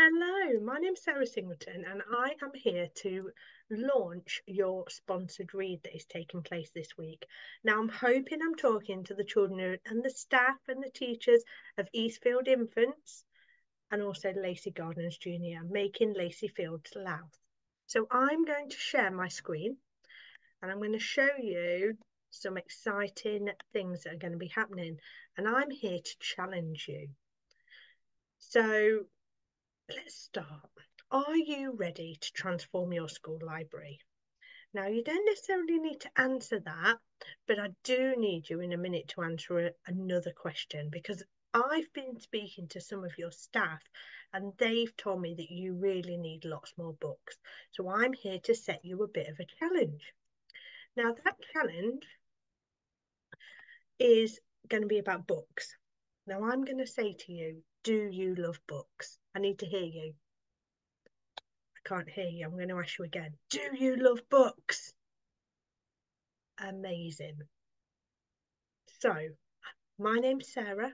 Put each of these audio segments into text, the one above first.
Hello, my name's Sarah Singleton, and I am here to launch your sponsored read that is taking place this week. Now, I'm hoping I'm talking to the children and the staff and the teachers of LaceyField Infants and also Lacey Gardens Junior, making LaceyField Louth. So I'm going to share my screen and I'm going to show you some exciting things that are going to be happening, and I'm here to challenge you. So let's start. Are you ready to transform your school library? Now, you don't necessarily need to answer that, but I do need you in a minute to answer another question, because I've been speaking to some of your staff and they've told me that you really need lots more books. So I'm here to set you a bit of a challenge. Now, that challenge is going to be about books. Now, I'm going to say to you, do you love books? I need to hear you. Can't hear you. I'm going to ask you again. Do you love books? Amazing. So, my name's Sarah.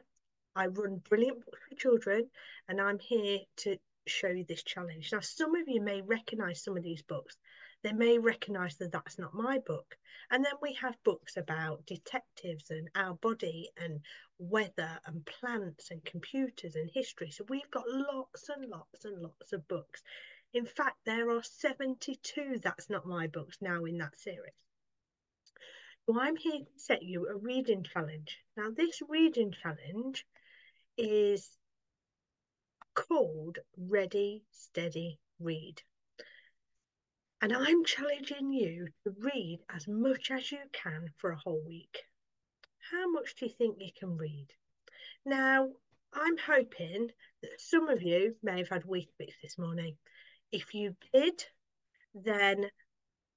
I run Brilliant Books for Children, and I'm here to show you this challenge. Now, some of you may recognise some of these books. They may recognise that that's not my book. And then we have books about detectives and our body and weather and plants and computers and history. So we've got lots and lots and lots of books. In fact, there are 72 That's Not My Books now in that series. So I'm here to set you a reading challenge. Now, this reading challenge is called Ready, Steady, Read. And I'm challenging you to read as much as you can for a whole week. How much do you think you can read? Now, I'm hoping that some of you may have had Weetabix this morning. If you did, then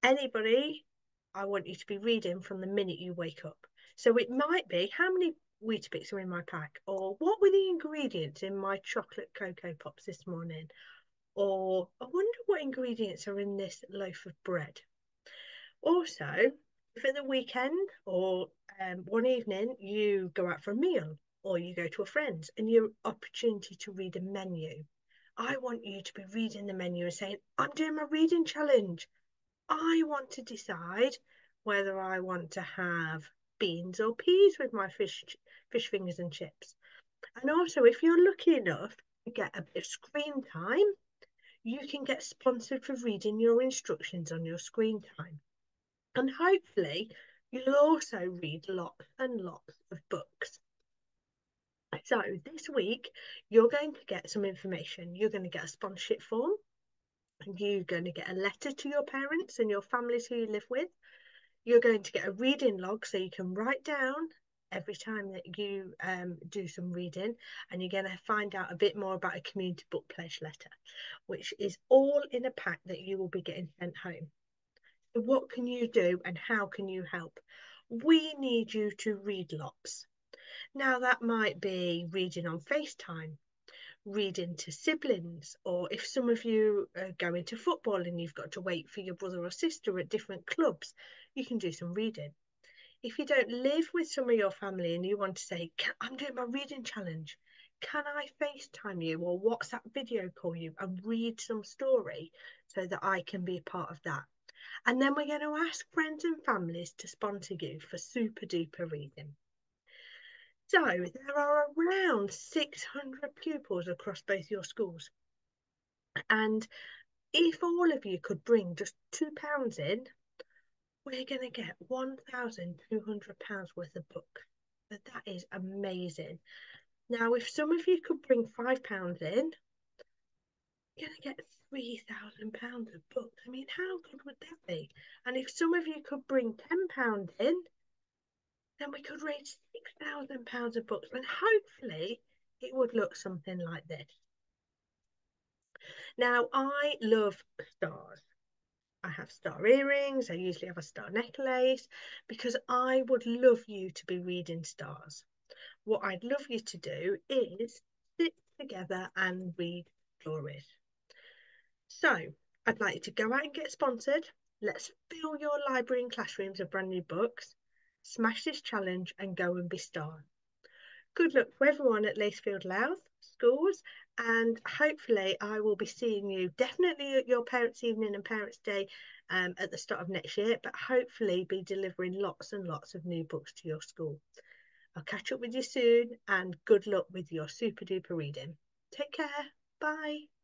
anybody, I want you to be reading from the minute you wake up. So it might be, how many Weetabix are in my pack? Or what were the ingredients in my chocolate Cocoa Pops this morning? Or I wonder what ingredients are in this loaf of bread. Also, if at the weekend or one evening you go out for a meal or you go to a friend's and your opportunity to read a menu, I want you to be reading the menu and saying, I'm doing my reading challenge. I want to decide whether I want to have beans or peas with my fish fingers and chips. And also, if you're lucky enough to get a bit of screen time, you can get sponsored for reading your instructions on your screen time. And hopefully, you'll also read lots and lots of books. So this week, you're going to get some information. You're going to get a sponsorship form, and you're going to get a letter to your parents and your families who you live with. You're going to get a reading log so you can write down every time that you do some reading, and you're going to find out a bit more about a community book pledge letter, which is all in a pack that you will be getting sent home. So what can you do and how can you help? We need you to read lots. Now that might be reading on FaceTime, reading to siblings, or if some of you are going to football and you've got to wait for your brother or sister at different clubs, you can do some reading. If you don't live with some of your family and you want to say, I'm doing my reading challenge, can I FaceTime you or WhatsApp video call you and read some story so that I can be a part of that? And then we're going to ask friends and families to sponsor you for super duper reading. So there are around 600 pupils across both your schools. And if all of you could bring just £2 in, we're going to get £1,200 worth of book. But that is amazing. Now, if some of you could bring £5 in, you're going to get £3,000 of books. I mean, how good would that be? And if some of you could bring £10 in, then we could raise £6,000 of books, and hopefully it would look something like this. Now, I love stars. I have star earrings. I usually have a star necklace because I would love you to be reading stars. What I'd love you to do is sit together and read stories. So I'd like you to go out and get sponsored. Let's fill your library and classrooms with brand new books. Smash this challenge and go and be stars. Good luck to everyone at LaceyField Louth schools, And hopefully I will be seeing you definitely at your Parents' Evening and Parents' Day at the start of next year, but hopefully be delivering lots and lots of new books to your school. I'll catch up with you soon and good luck with your super duper reading. Take care. Bye.